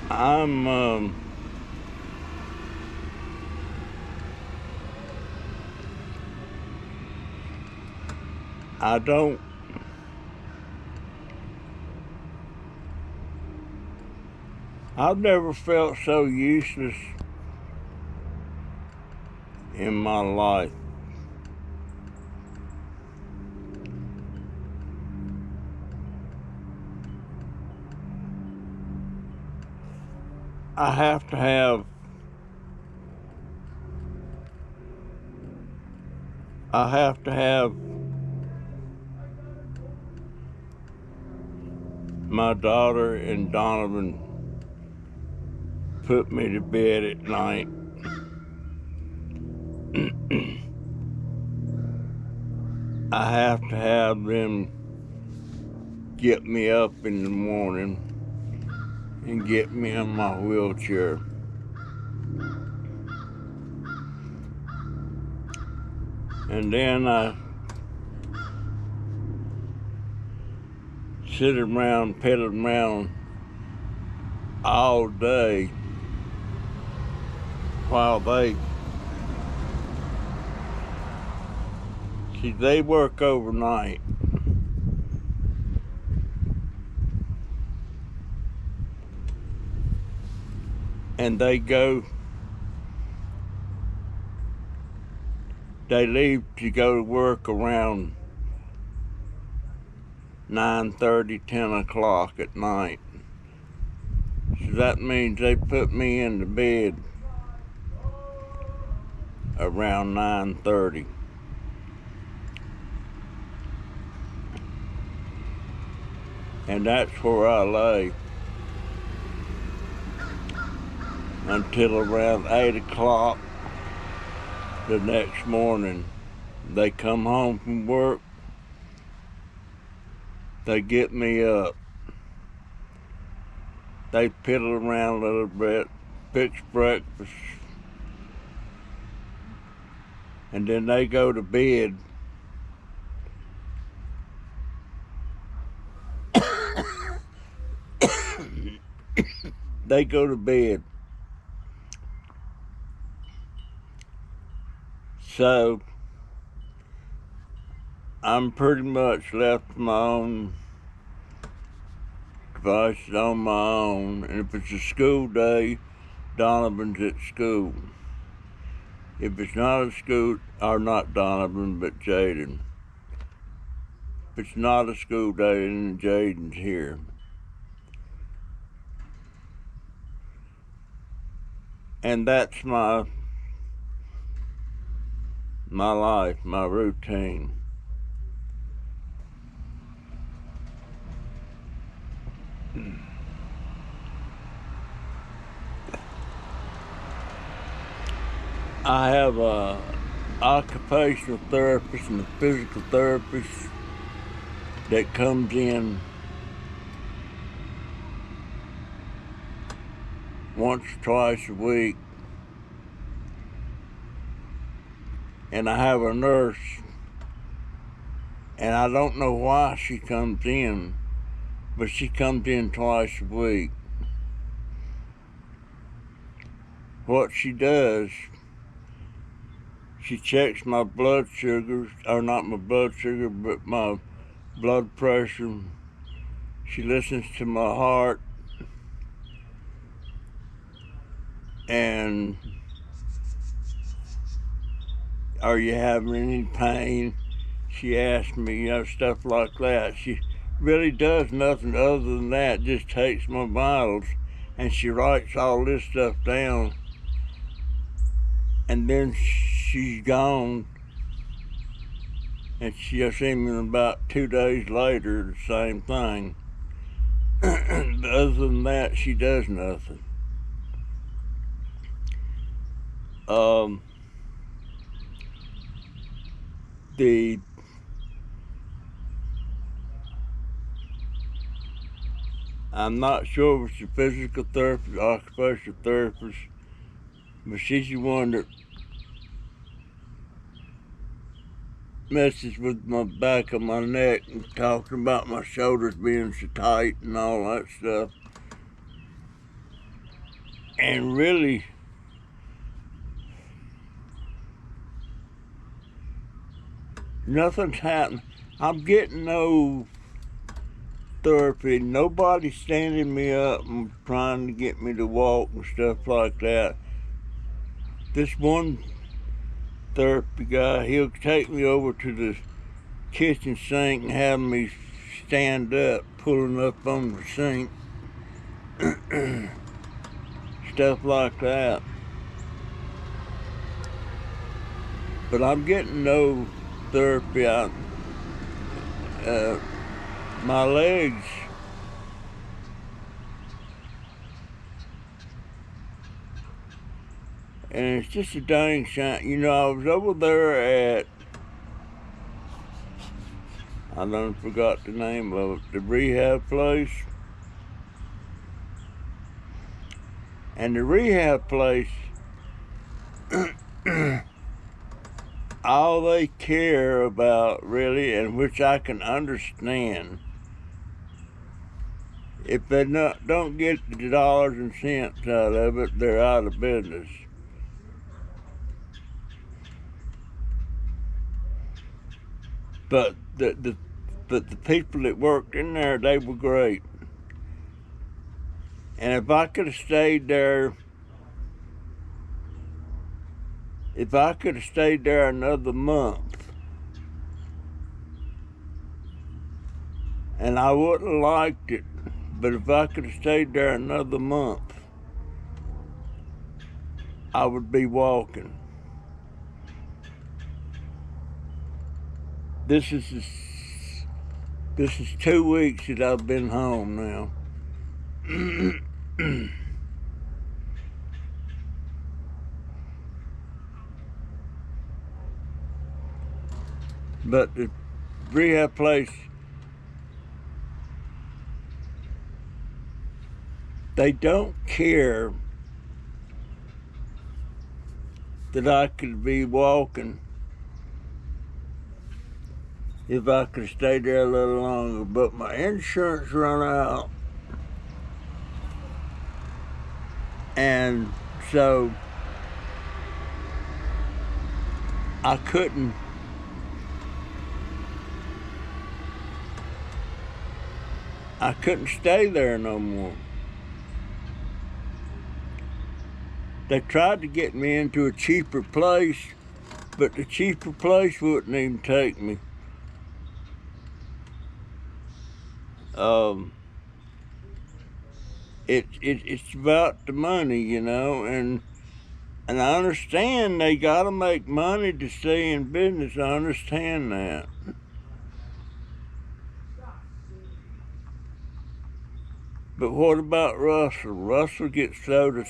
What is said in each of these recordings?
I'm I don't I've never felt so useless in my life. I have to have I have to have my daughter and Donovan put me to bed at night. I have to have them get me up in the morning and get me in my wheelchair. And then I sit around, pedal around all day while they work overnight. And they leave to go to work around 9:30, 10 o'clock at night. So that means they put me in the bed around 9:30. And that's where I lay until around 8 o'clock the next morning. They come home from work, they get me up, they piddle around a little bit, fix breakfast, and then they go to bed. They go to bed. So I'm pretty much left to my own devices on my own. And if it's a school day, Donovan's at school. If it's not a school, or not Donovan, but Jaden. If it's not a school day, then Jaden's here. And that's my life, my routine. I have a occupational therapist and a physical therapist that comes in once or twice a week. And I have a nurse, and I don't know why she comes in, but she comes in twice a week. What she does, she checks my blood sugars, or not my blood sugar, but my blood pressure. She listens to my heart, and are you having any pain? She asks me, stuff like that. She really does nothing other than that, just takes my vitals, and she writes all this stuff down, and then she's gone, and she'll see me about 2 days later, the same thing. Other than that, she does nothing. I'm not sure if it's a physical therapist, occupational therapist, but she's the one that messes with my back of my neck and talking about my shoulders being so tight and all that stuff. And really, nothing's happening. I'm getting no therapy. Nobody's standing me up and trying to get me to walk and stuff like that. This one therapy guy, he'll take me over to the kitchen sink and have me stand up, pulling up on the sink. Stuff like that. But I'm getting no therapy. My legs, and it's just a dang shame. You know, I was over there at, I done forgot the name of it, the rehab place. And the rehab place, all they care about really, and which I can understand, if they don't get the dollars and cents out of it, they're out of business. But the people that worked in there, they were great. And if I could have stayed there, another month, and I wouldn't have liked it, but if I could have stayed there another month, I would be walking. This is 2 weeks that I've been home now. But the rehab place, they don't care that I could be walking if I could stay there a little longer, but my insurance run out, and so I couldn't stay there no more. They tried to get me into a cheaper place, but the cheaper place wouldn't even take me. It's about the money, you know, and I understand they gotta make money to stay in business. I understand that. But what about Russell? Russell gets thrown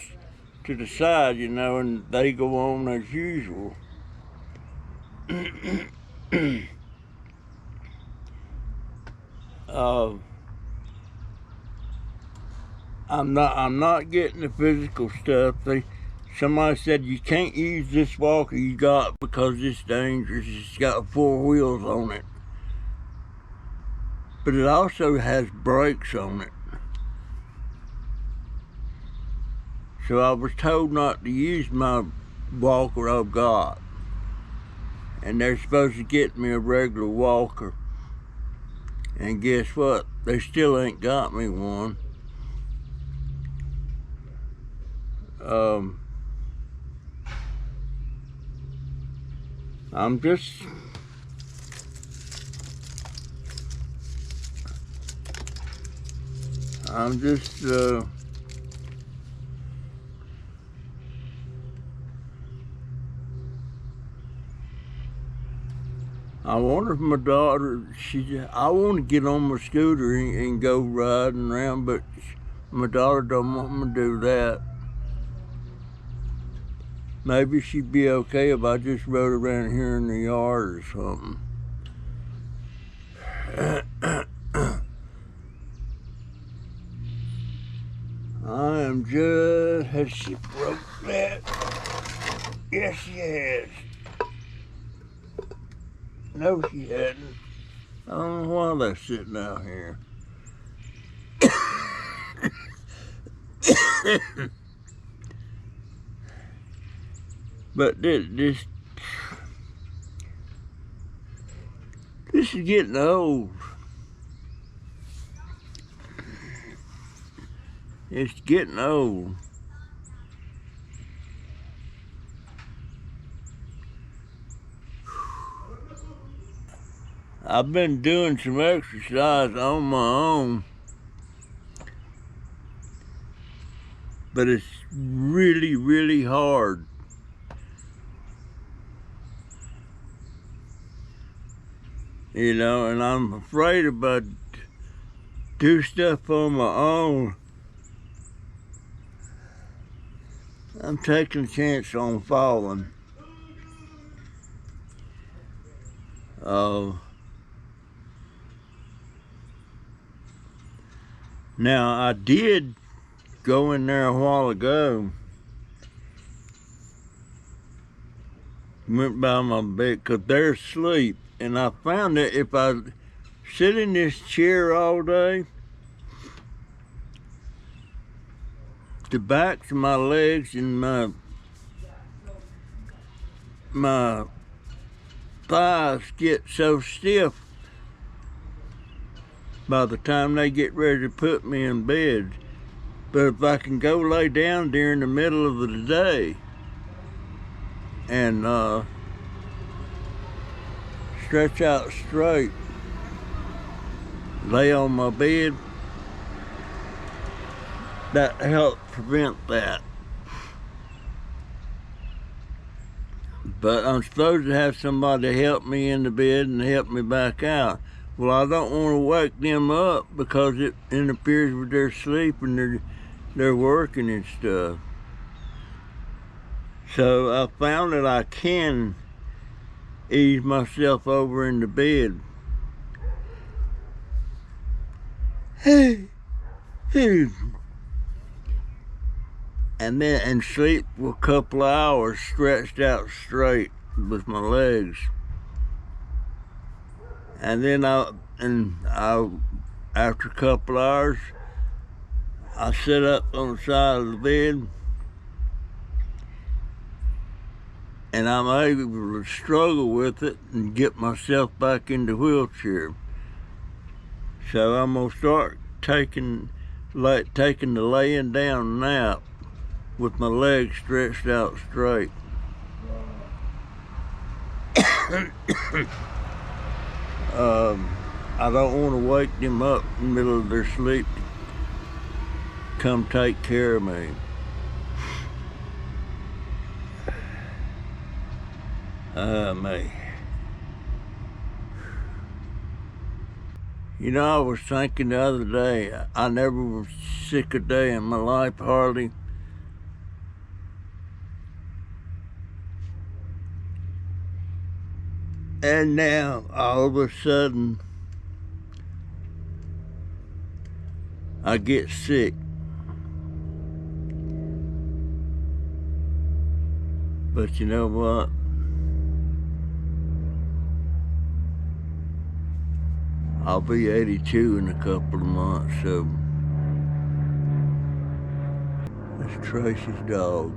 to the side, you know, and they go on as usual. I'm not getting the physical stuff. Somebody said you can't use this walker you got because it's dangerous. It's got 4 wheels on it, but it also has brakes on it. So I was told not to use my walker I've got, and they're supposed to get me a regular walker. And guess what? They still ain't got me one. I'm just I wonder if my daughter, I want to get on my scooter and go riding around, but my daughter don't want me to do that. Maybe she'd be okay if I just rode around here in the yard or something. I am just, has she broke that? Yes, she has. No, she hadn't. I don't know why they're sitting out here. But this is getting old. It's getting old. I've been doing some exercise on my own, but it's really, really hard. You know, and I'm afraid if I do stuff on my own, I'm taking a chance on falling. Now, I did go in there a while ago. Went by my bed because they're asleep. And I found that if I sit in this chair all day, the backs of my legs and my thighs get so stiff by the time they get ready to put me in bed. But if I can go lay down during the middle of the day and stretch out straight, lay on my bed, that helps prevent that. But I'm supposed to have somebody help me in the bed and help me back out. Well, I don't want to wake them up because it interferes with their sleep and their working and stuff. So I found that I can ease myself over in the bed. And sleep for a couple of hours stretched out straight with my legs. And then after a couple of hours, I sit up on the side of the bed and I'm able to struggle with it and get myself back in the wheelchair. So I'm gonna start taking the laying down nap with my legs stretched out straight. I don't want to wake them up in the middle of their sleep to come take care of me. Me. You know, I was thinking the other day, I never was sick a day in my life, hardly. And now, all of a sudden, I get sick. But you know what? I'll be 82 in a couple of months, so that's Tracy's dog.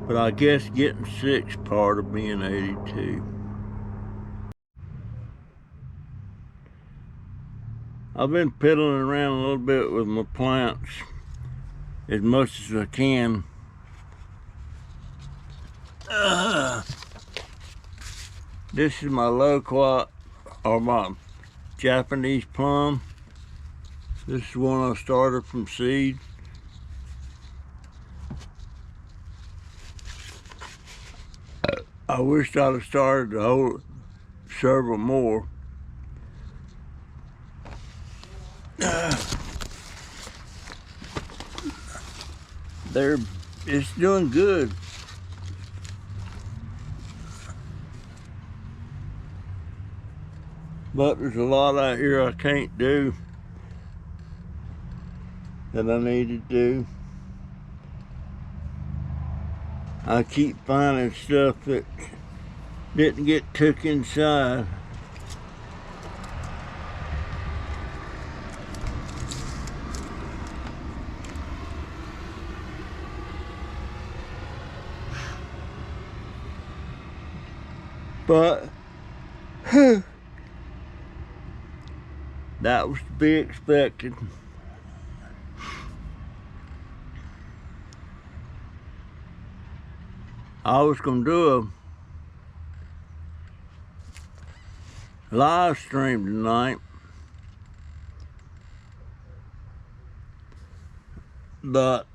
But I guess getting sick's part of being 82. I've been piddling around a little bit with my plants as much as I can. This is my loquat, or my Japanese plum. This is one I started from seed. I wished I'd have started several more. It's doing good. But there's a lot out here I can't do that I need to do. I keep finding stuff that didn't get took inside. But that was to be expected. I was gonna do a live stream tonight, but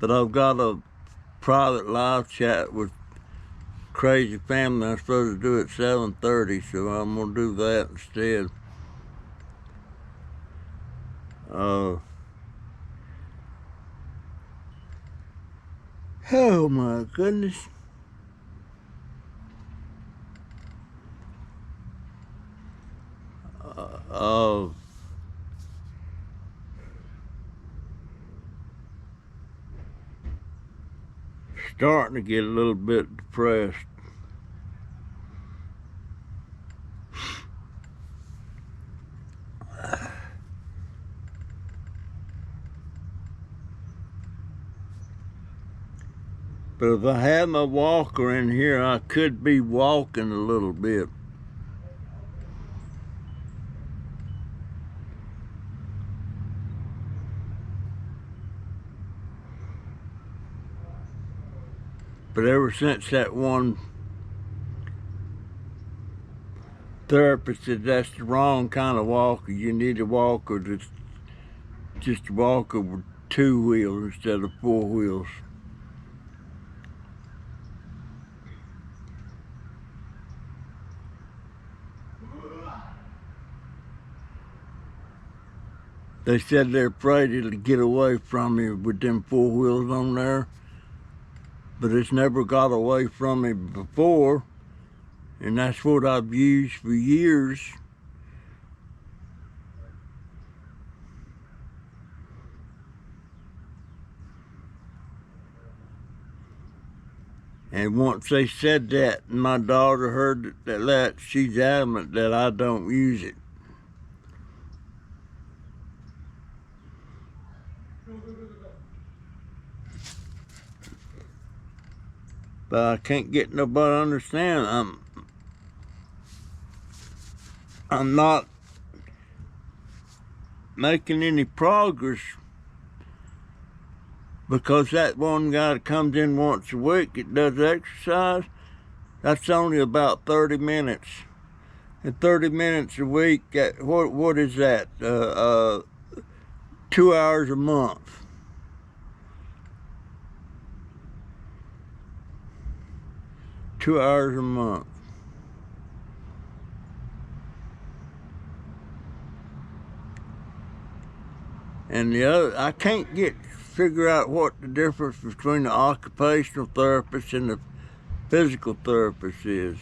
I've got a private live chat with Crazy Family I'm supposed to do at 7:30, so I'm gonna do that instead. Oh my goodness. Starting to get a little bit depressed. But if I had my walker in here, I could be walking a little bit. But ever since that one therapist said that's the wrong kind of walker, you need a walker that's just a walker with 2 wheels instead of 4 wheels. They said they're afraid it'll get away from me with them 4 wheels on there, but it's never got away from me before, and that's what I've used for years. And once they said that, and my daughter heard that, she's adamant that I don't use it. But I can't get nobody to understand. I'm not making any progress because that one guy that comes in once a week that does exercise, that's only about 30 minutes. And 30 minutes a week, what is that? 2 hours a month. $2 a month. And the other, I can't figure out what the difference between the occupational therapist and the physical therapist is.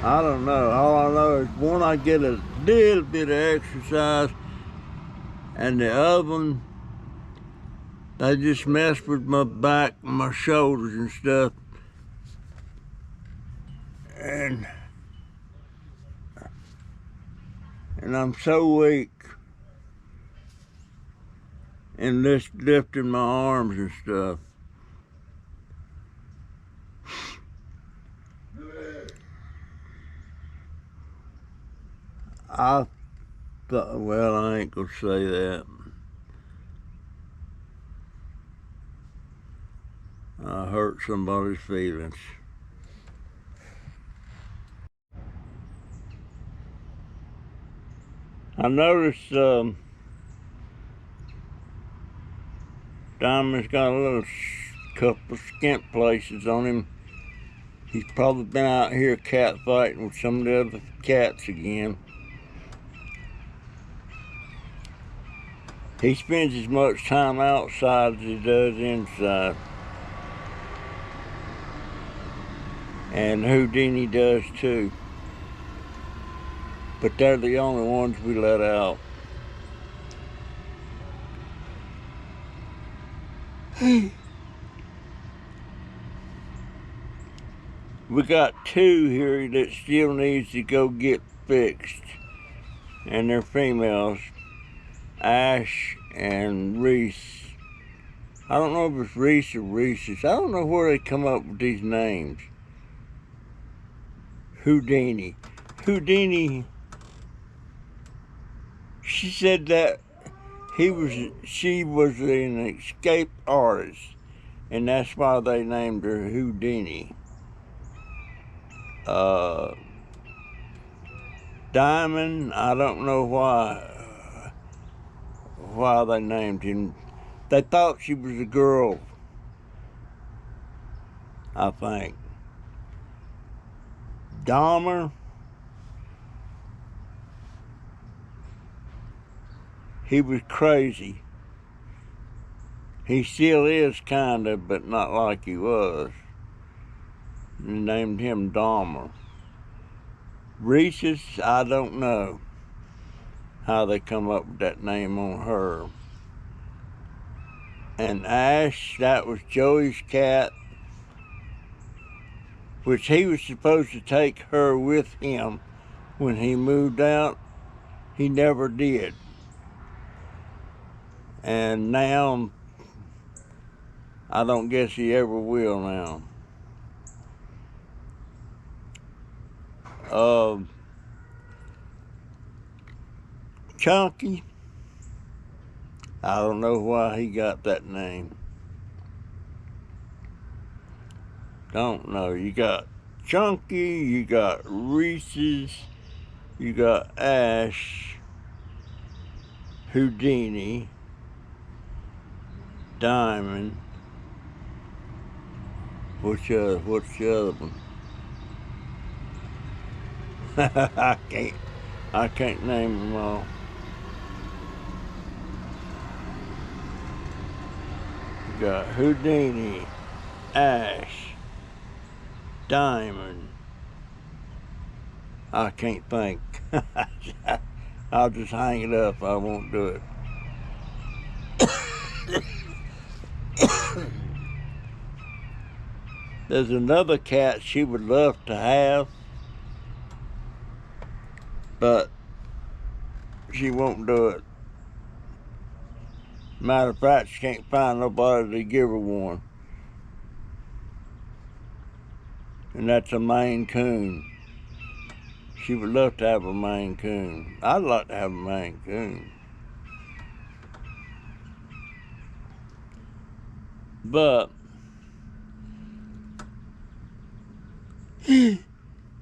I don't know. All I know is one, I get a little bit of exercise, and the other one, they just mess with my back and my shoulders and stuff. And I'm so weak in this lifting my arms and stuff. I thought, well, I ain't gonna say that. I hurt somebody's feelings. I noticed Diamond's got a little couple of skint places on him. He's probably been out here cat fighting with some of the other cats again. He spends as much time outside as he does inside. And Houdini does too. But they're the only ones we let out. We got 2 here that still needs to go get fixed. And they're females, Ash and Reese. I don't know if it's Reese or Reese's. I don't know where they come up with these names. Houdini. Houdini, she said that she was an escaped artist, and that's why they named her Houdini. Diamond, I don't know why they named him. They thought she was a girl, I think. Dobber, he was crazy. He still is kinda, but not like he was. They named him Dobber. Reese's, I don't know how they come up with that name on her. And Ash, that was Joey's cat, which he was supposed to take her with him when he moved out. He never did. And now, I don't guess he ever will now. Chunky, I don't know why he got that name. Don't know. You got Chunky, you got Reese's, you got Ash, Houdini, Diamond. What's the other one? I can't name them all. You got Houdini, Ash, Diamond. I can't think. I'll just hang it up. I won't do it. There's another cat she would love to have, but she won't do it. Matter of fact, she can't find nobody to give her one. And that's a Maine Coon. She would love to have a Maine Coon. I'd like to have a Maine Coon. But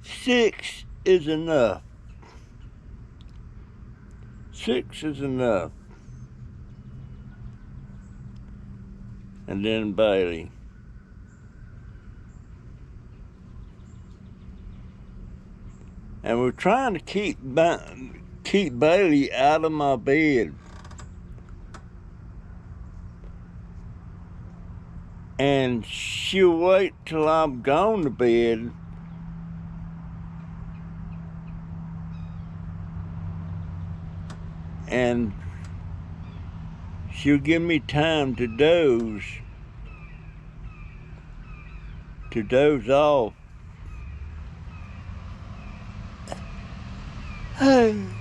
6 is enough. 6 is enough. And then Bailey. And we're trying to keep Bailey out of my bed. And she'll wait till I'm gone to bed and she'll give me time to doze off. And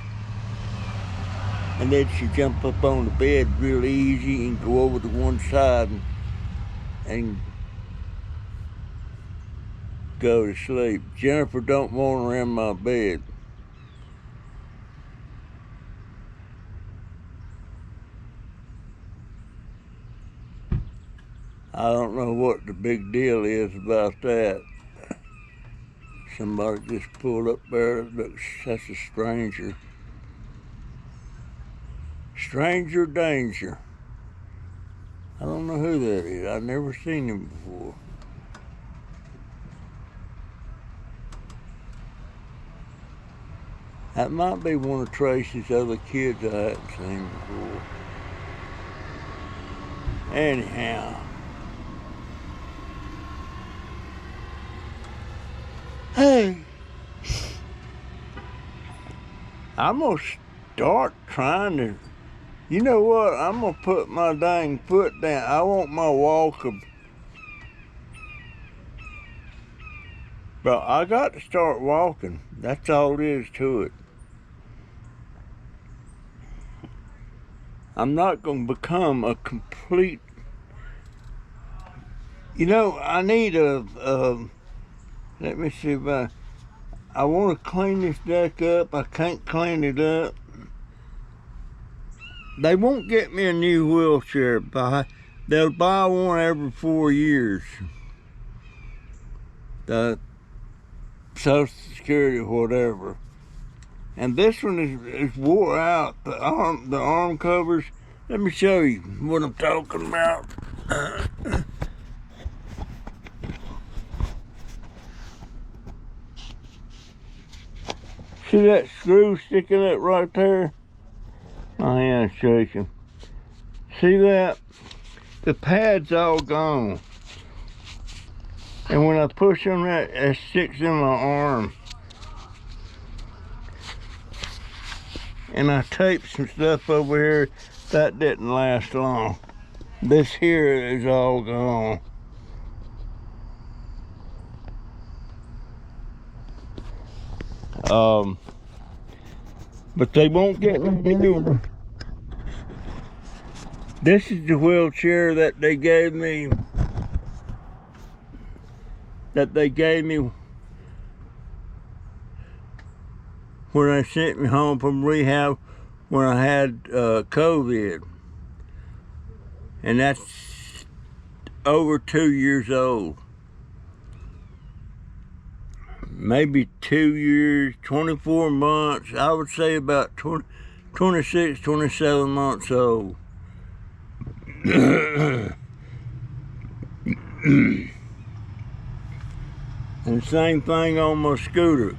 then she'll jump up on the bed real easy and go over to one side and go to sleep. Jennifer don't want her in my bed. I don't know what the big deal is about that. Somebody just pulled up there. That's a stranger. Stranger danger. I don't know who that is. I've never seen him before. That might be one of Tracy's other kids I hadn't seen before. Anyhow. Hey. I'm gonna start trying to, you know what? I'm gonna put my dang foot down. I want my walker. But I got to start walking. That's all there is to it. I'm not going to become a complete, I need let me see if I want to clean this deck up. I can't clean it up. They won't get me a new wheelchair. They'll buy one every 4 years. The Social Security or whatever. And this one is wore out. The arm covers. Let me show you what I'm talking about. See that screw sticking up right there? My hand's shaking. See that? The pad's all gone. And when I push on that, it sticks in my arm. And I taped some stuff over here. That didn't last long. This here is all gone. But they won't get me a new one. This is the wheelchair that they gave me. When they sent me home from rehab when I had COVID. And that's over 2 years old. Maybe 2 years, 24 months. I would say about 26, 27 months old. And same thing on my scooter.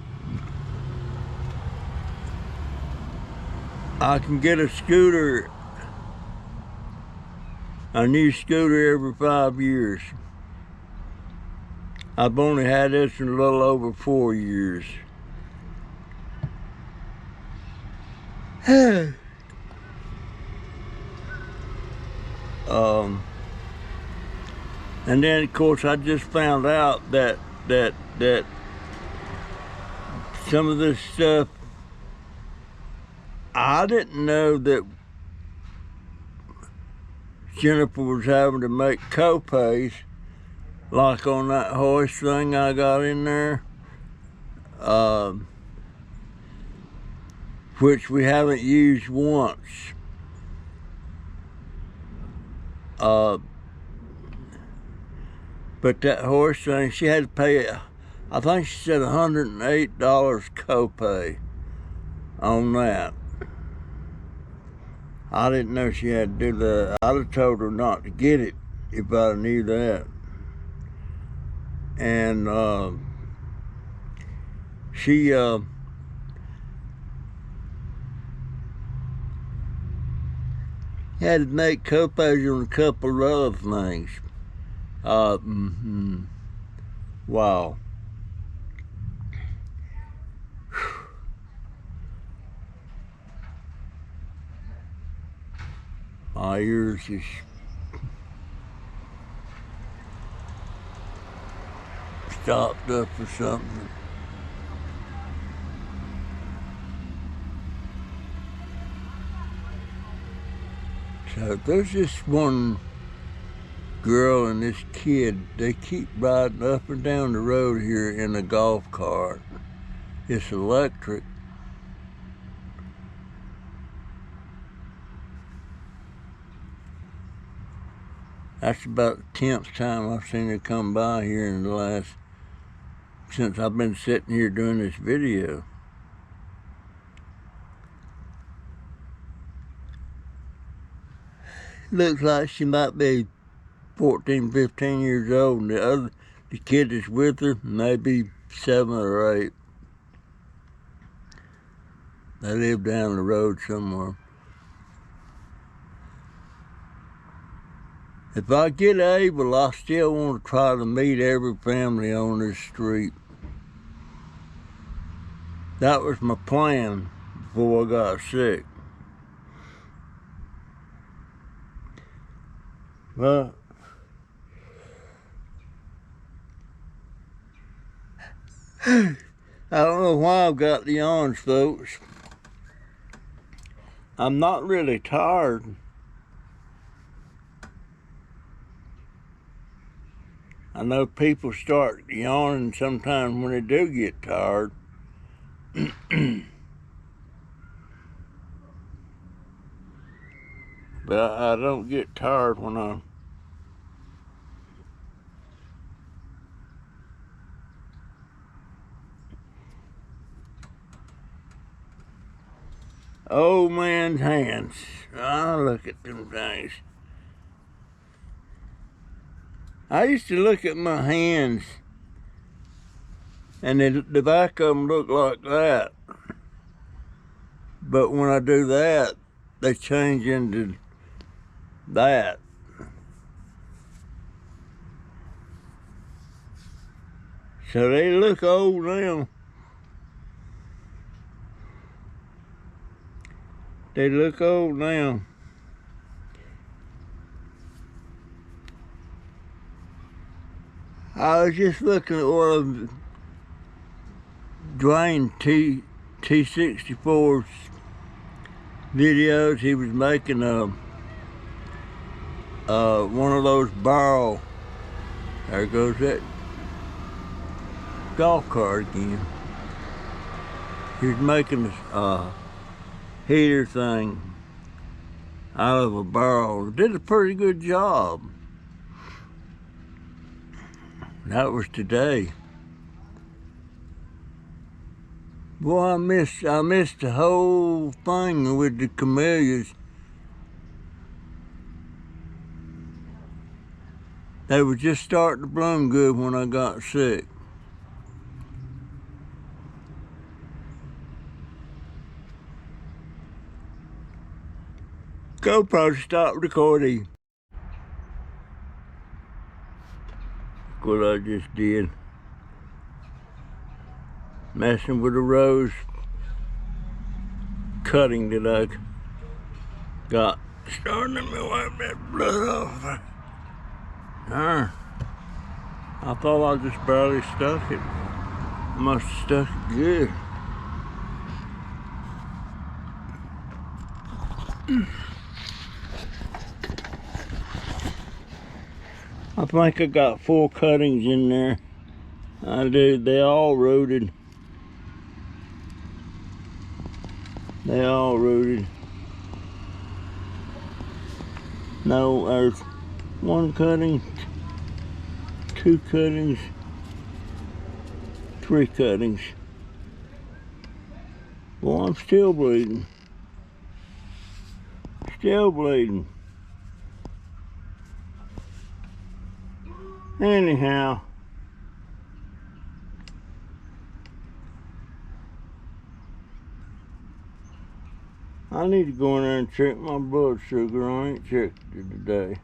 I can get a new scooter every 5 years. I've only had this in a little over 4 years. And then of course I just found out that some of this stuff, I didn't know that Jennifer was having to make copays, like on that hoist thing I got in there, which we haven't used once. But that horse thing, she had to pay, I think she said $108 copay on that. I didn't know she had to do that. I'd have told her not to get it if I knew that. And she had to make copays on a couple of other things. Wow. My ears is stopped up or something. So there's this one girl and this kid, they keep riding up and down the road here in a golf cart. It's electric. That's about the 10th time I've seen her come by here in the last, since I've been sitting here doing this video. Looks like she might be 14, 15 years old, and the kid that's with her, maybe 7 or 8. They live down the road somewhere. If I get able, I still want to try to meet every family on this street. That was my plan before I got sick. Well, I don't know why I've got the yawns, folks. I'm not really tired. I know people start yawning sometimes when they do get tired. But I don't get tired when I... Old man's hands. I look at them things. I used to look at my hands, and the back of them look like that. But when I do that, they change into that. So they look old now. They look old now. I was just looking at one of Dwayne T64's videos. He was making one of those barrel. There goes that golf cart again. He was making a heater thing out of a barrel. Did a pretty good job. That was today. Boy, I missed the whole thing with the camellias. They were just starting to bloom good when I got sick. GoPro stopped recording. What I just did. Messing with a rose cutting that I got. Starting to wipe that blood off. I thought I just barely stuck it. I must have stuck it good. I think I got 4 cuttings in there. I do. They all rooted. They all rooted. No, there's 1 cutting, 2 cuttings, 3 cuttings. Well, I'm still bleeding. Still bleeding. Anyhow, I need to go in there and check my blood sugar. I ain't checked it today.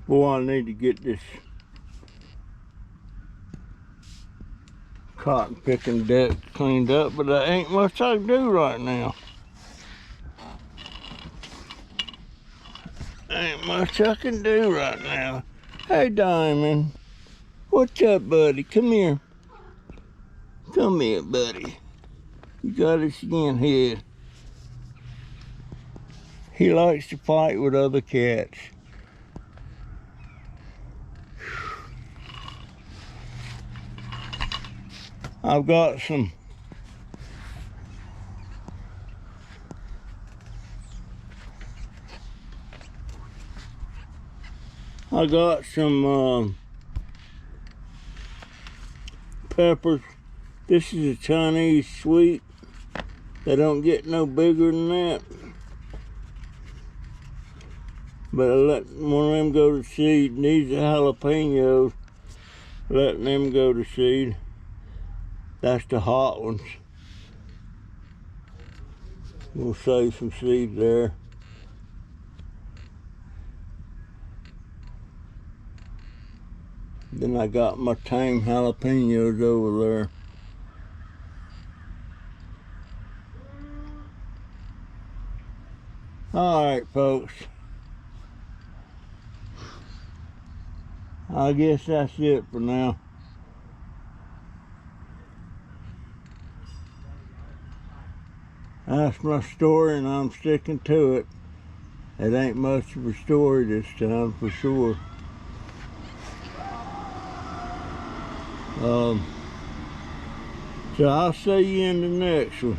Boy, I need to get this cotton picking deck cleaned up, but there ain't much I can do right now. Ain't much I can do right now. Hey, Diamond. What's up, buddy? Come here. Come here, buddy. You got his skin head. He likes to fight with other cats. I've got some peppers. This is a Chinese sweet. They don't get no bigger than that. But I let one of them go to seed. And these are jalapenos. Letting them go to seed. That's the hot ones. We'll save some seeds there. Then I got my tame jalapenos over there. All right, folks. I guess that's it for now. That's my story, and I'm sticking to it. It ain't much of a story this time for sure. So I'll see you in the next one.